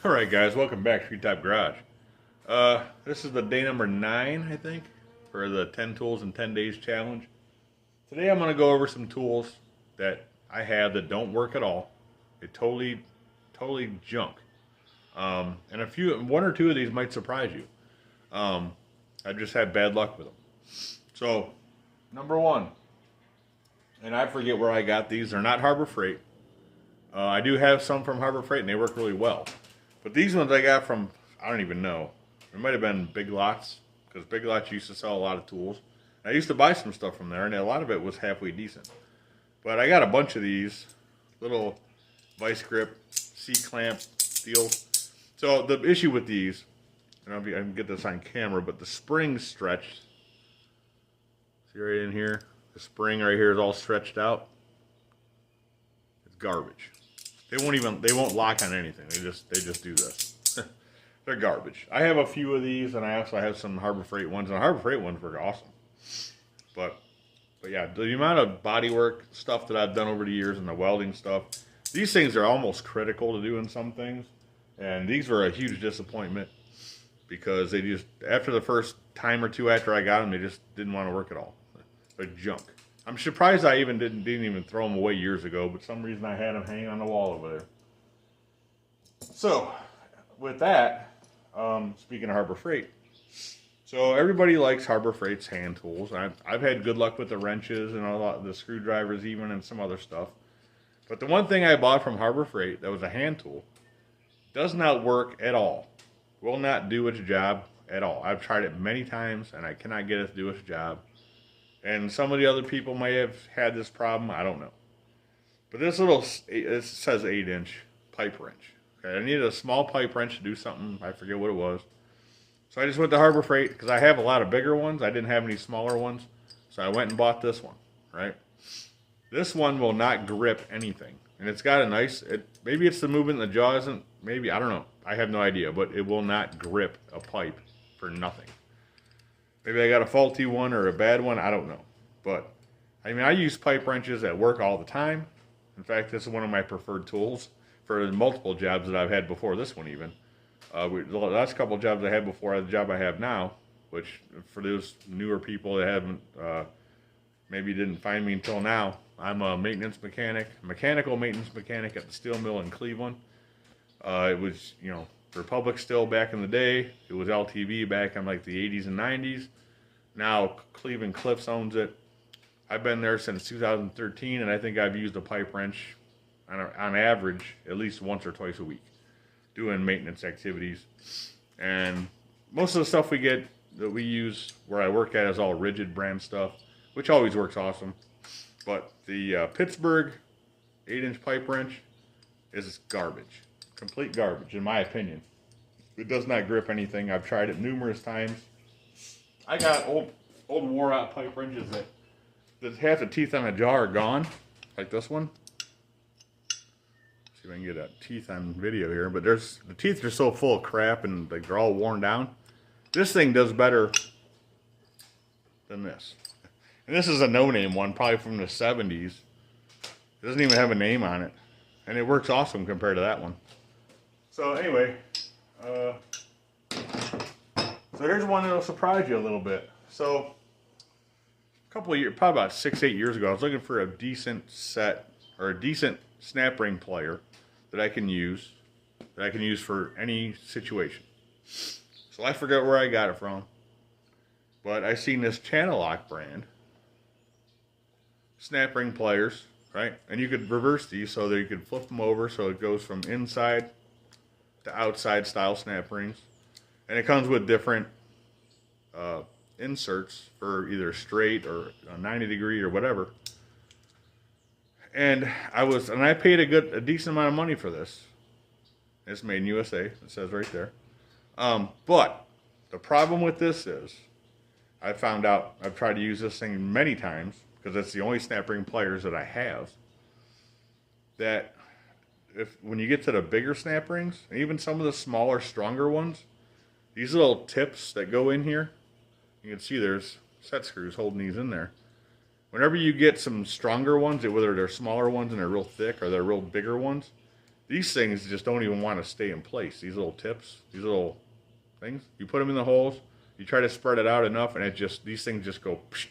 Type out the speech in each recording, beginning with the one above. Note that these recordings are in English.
Alright guys, welcome back to Treetop Garage. This is the day number 9, I think, for the 10 Tools in 10 Days challenge. Today I'm going to go over some tools that I have that don't work at all. They're totally junk. And one or two of these might surprise you. I just had bad luck with them. So, number 1, and I forget where I got these. They're not Harbor Freight. I do have some from Harbor Freight and they work really well. But these ones I got from, I don't even know. It might have been Big Lots, because Big Lots used to sell a lot of tools. I used to buy some stuff from there, and a lot of it was halfway decent. But I got a bunch of these little vice grip, C-clamp deals. So the issue with these, I don't know if I can get this on camera, but the spring's stretched. See right in here? The spring right here is all stretched out. It's garbage. They won't lock on anything. They just do this. They're garbage. I have a few of these, and I also have some Harbor Freight ones, and the Harbor Freight ones work awesome. But yeah, the amount of bodywork stuff that I've done over the years and the welding stuff, these things are almost critical to doing some things, and these were a huge disappointment because they just, after the first time or two after I got them, they just didn't want to work at all. They're junk. I'm surprised I didn't even throw them away years ago, but for some reason I had them hanging on the wall over there. So, with that, speaking of Harbor Freight, so everybody likes Harbor Freight's hand tools. I've had good luck with the wrenches and a lot of the screwdrivers even and some other stuff. But the one thing I bought from Harbor Freight that was a hand tool does not work at all. Will not do its job at all. I've tried it many times and I cannot get it to do its job. And some of the other people may have had this problem. I don't know. But this it says 8-inch pipe wrench. Okay, I needed a small pipe wrench to do something. I forget what it was. So I just went to Harbor Freight because I have a lot of bigger ones. I didn't have any smaller ones. So I went and bought this one, right? This one will not grip anything. And it's got a nice, maybe it's the movement in the jaw isn't, maybe, I don't know. I have no idea. But it will not grip a pipe for nothing. Maybe I got a faulty one or a bad one. I don't know. But, I mean, I use pipe wrenches at work all the time. In fact, this is one of my preferred tools for the multiple jobs that I've had before this one even. The last couple of jobs I had before the job I have now, which for those newer people that haven't, maybe didn't find me until now, I'm a maintenance mechanic, mechanical maintenance mechanic at the steel mill in Cleveland. It was, Republic Steel back in the day. It was LTV back in like the 80s and 90s. Now Cleveland Cliffs owns it. I've been there since 2013, and I think I've used a pipe wrench on average at least once or twice a week doing maintenance activities. And most of the stuff that we use where I work at is all Rigid brand stuff, which always works awesome. But the Pittsburgh 8-inch pipe wrench is garbage. Complete garbage, in my opinion. It does not grip anything. I've tried it numerous times. I got old wore-out pipe wrenches that half the teeth on the jaw are gone, like this one. See if I can get that teeth on video here. But the teeth are so full of crap and they're all worn down. This thing does better than this. And this is a no-name one, probably from the 70s. It doesn't even have a name on it. And it works awesome compared to that one. So anyway, so here's one that'll surprise you a little bit. So a couple of years, probably about 6-8 years ago, I was looking for a decent set or a decent snap ring plier that I can use for any situation. So I forget where I got it from, but I seen this Channellock brand snap ring pliers, right? And you could reverse these so that you could flip them over so it goes from inside to outside style snap rings. And it comes with different inserts for either straight or a 90 degree or whatever. And I paid a decent amount of money for this. It's made in USA, it says right there. But the problem with this is, I found out, I've tried to use this thing many times, because it's the only snap ring pliers that I have, that when you get to the bigger snap rings, and even some of the smaller, stronger ones, these little tips that go in here, you can see there's set screws holding these in there. Whenever you get some stronger ones, whether they're smaller ones and they're real thick or they're real bigger ones, These things just don't even want to stay in place. These little tips, these little things, you put them in the holes, you try to spread it out enough, and these things just go, psh,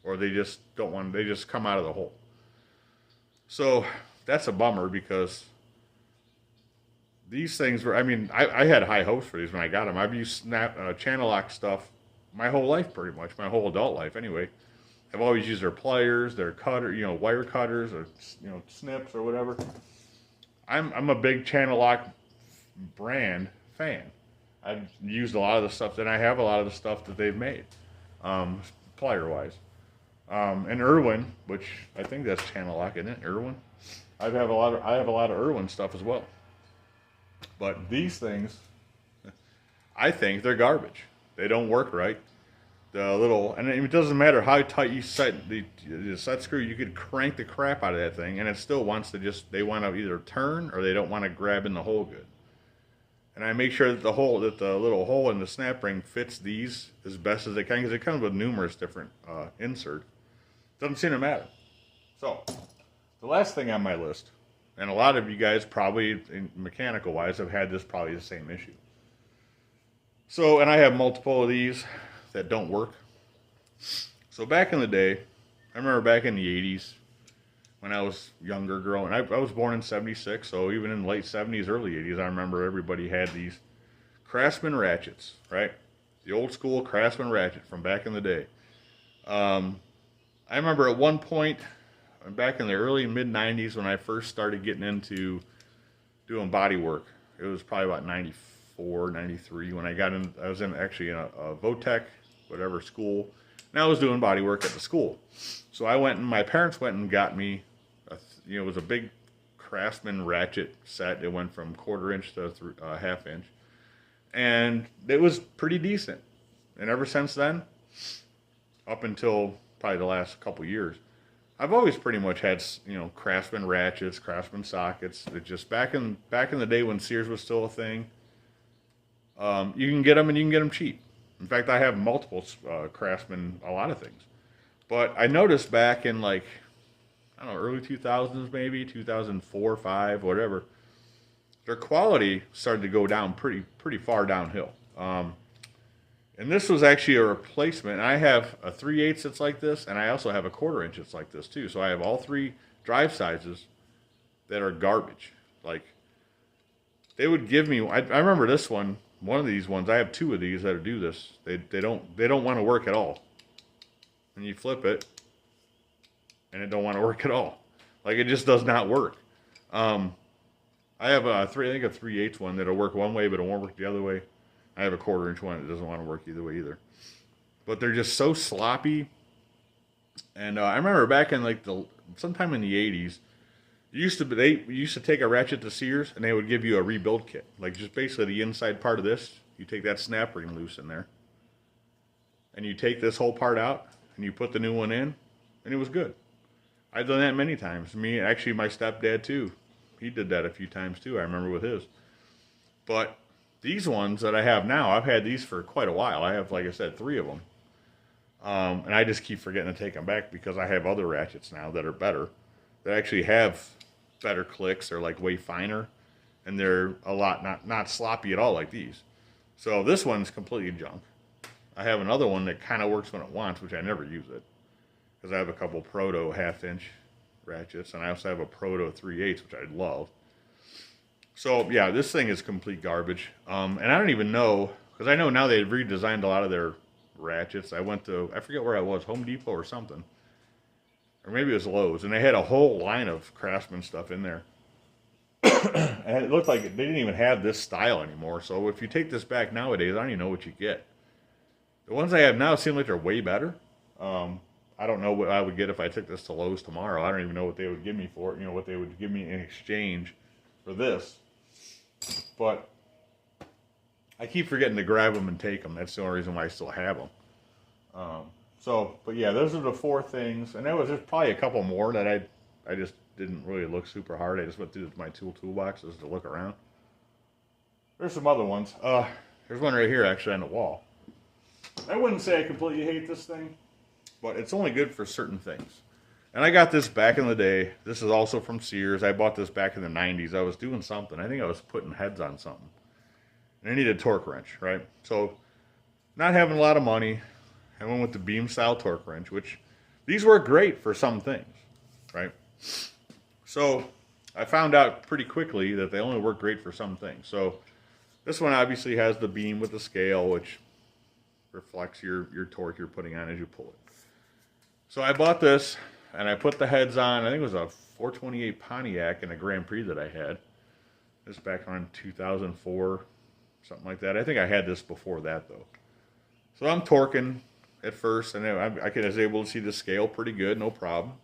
or they just don't want, they just come out of the hole. So that's a bummer because these things were, I mean, I had high hopes for these when I got them. I've used channel lock stuff my whole life, pretty much, my whole adult life anyway. I've always used their pliers, their cutter, wire cutters, or snips or whatever. I'm a big channel lock brand fan. I've used a lot of the stuff, and I have a lot of the stuff that they've made, plier wise. And Irwin, which I think that's channel lock, isn't it? Irwin. I have a lot of Irwin stuff as well. But these things, I think they're garbage. They don't work right. And it doesn't matter how tight you set the set screw, you could crank the crap out of that thing, and it still wants to they want to either turn or they don't want to grab in the hole good. And I make sure that the little hole in the snap ring fits these as best as it can, because it comes with numerous different inserts. Doesn't seem to matter. So, the last thing on my list, and a lot of you guys probably, mechanical wise, have had probably the same issue. So, and I have multiple of these that don't work. So back in the day, I remember back in the 80s, when I was younger growing, I was born in 76, so even in the late 70s, early 80s, I remember everybody had these Craftsman ratchets, right? The old school Craftsman ratchet from back in the day. I remember at one point, back in the early mid-90s, when I first started getting into doing body work, it was probably about 94, 93, when I was actually in a Votech, whatever school, and I was doing body work at the school. So my parents went and got me, it was a big Craftsman ratchet set. It went from 1/4 inch to 1/2 inch, and it was pretty decent. And ever since then, up until probably the last couple years, I've always pretty much had Craftsman ratchets, Craftsman sockets. It just back in the day when Sears was still a thing, you can get them, and you can get them cheap. In fact, I have multiple Craftsman, a lot of things. But I noticed back in early 2000s, maybe 2004, 5, whatever, their quality started to go down pretty far downhill. And this was actually a replacement. I have a 3/8 that's like this, and I also have a 1/4 inch that's like this too. So I have all three drive sizes that are garbage. Like, they would give me, I remember this one of these ones, I have two of these that do this. They don't want to work at all. And you flip it, and it don't want to work at all. Like, it just does not work. I have I think a 3/8 one that'll work one way, but it won't work the other way. I have a 1/4 inch one that doesn't want to work either way either. But they're just so sloppy. And I remember back in sometime in the 80s, they used to take a ratchet to Sears, and they would give you a rebuild kit. Like, just basically the inside part of this, you take that snap ring loose in there, and you take this whole part out, and you put the new one in, and it was good. I've done that many times. Actually, my stepdad too. He did that a few times too, I remember, with his. But these ones that I have now, I've had these for quite a while. I have, like I said, 3 of them. And I just keep forgetting to take them back because I have other ratchets now that are better, that actually have better clicks. They're way finer, and they're a lot not sloppy at all like these. So this one's completely junk. I have another one that kind of works when it wants, which I never use it, because I have a couple Proto 1/2 inch ratchets, and I also have a Proto 3/8, which I love. So yeah, this thing is complete garbage. And I don't even know, because I know now they've redesigned a lot of their ratchets. I forget where I was, Home Depot or something. Or maybe it was Lowe's, and they had a whole line of Craftsman stuff in there. And it looked like they didn't even have this style anymore. So if you take this back nowadays, I don't even know what you get. The ones I have now seem like they're way better. I don't know what I would get if I took this to Lowe's tomorrow. I don't even know what they would give me for it, what they would give me in exchange for this. But I keep forgetting to grab them and take them. That's the only reason why I still have them. But yeah, those are the 4 things. And there's probably a couple more that I just didn't really look super hard. I just went through my toolboxes to look around. There's some other ones. There's one right here, actually, on the wall. I wouldn't say I completely hate this thing, but it's only good for certain things. And I got this back in the day. This is also from Sears. I bought this back in the 90s. I was doing something. I think I was putting heads on something. And I needed a torque wrench, right? So, not having a lot of money, I went with the beam style torque wrench, which these work great for some things, right? So, I found out pretty quickly that they only work great for some things. So, this one obviously has the beam with the scale, which reflects your torque you're putting on as you pull it. So, I bought this. And I put the heads on. I think it was a 428 Pontiac in a Grand Prix that I had. This back on 2004, something like that. I think I had this before that, though. So I'm torquing at first, and I was able to see the scale pretty good, no problem.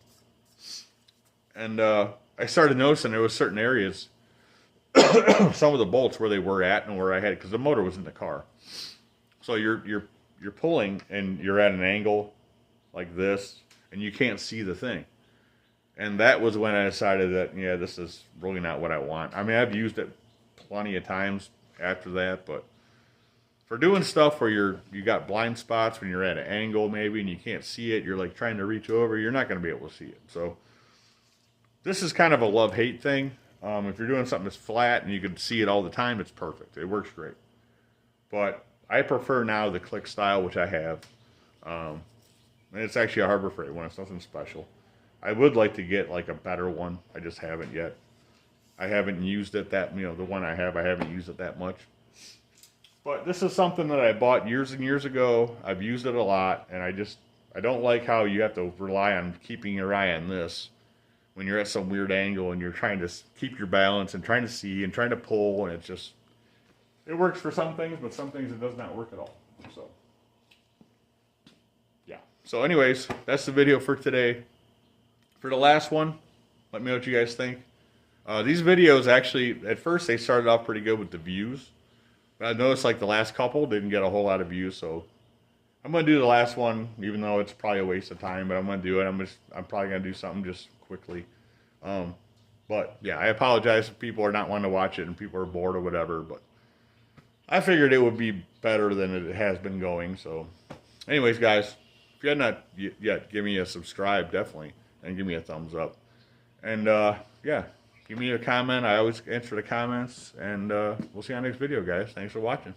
And I started noticing there was certain areas, some of the bolts where they were at and where I had, because the motor was in the car. So you're pulling, and you're at an angle like this, and you can't see the thing. And that was when I decided that, yeah, this is really not what I want. I mean, I've used it plenty of times after that, but for doing stuff where you got blind spots when you're at an angle maybe and you can't see it, you're like trying to reach over, you're not going to be able to see it. So this is kind of a love-hate thing. If you're doing something that's flat and you can see it all the time, it's perfect. It works great. But I prefer now the click style, which I have. And it's actually a Harbor Freight one. It's nothing special. I would like to get like a better one. I just haven't yet. I haven't used it that, the one I haven't used it that much. But this is something that I bought years and years ago. I've used it a lot, and I don't like how you have to rely on keeping your eye on this when you're at some weird angle and you're trying to keep your balance and trying to see and trying to pull, and it works for some things, but some things it does not work at all. So. So anyways, that's the video for today. For the last one, let me know what you guys think. These videos actually, at first they started off pretty good with the views. But I noticed like the last couple didn't get a whole lot of views, so I'm going to do the last one, even though it's probably a waste of time, but I'm going to do it. I'm probably going to do something just quickly. But yeah, I apologize if people are not wanting to watch it and people are bored or whatever, but I figured it would be better than it has been going. So anyways, guys, if you have not yet, give me a subscribe, definitely, and give me a thumbs up. And, yeah, give me a comment. I always answer the comments, and we'll see you on the next video, guys. Thanks for watching.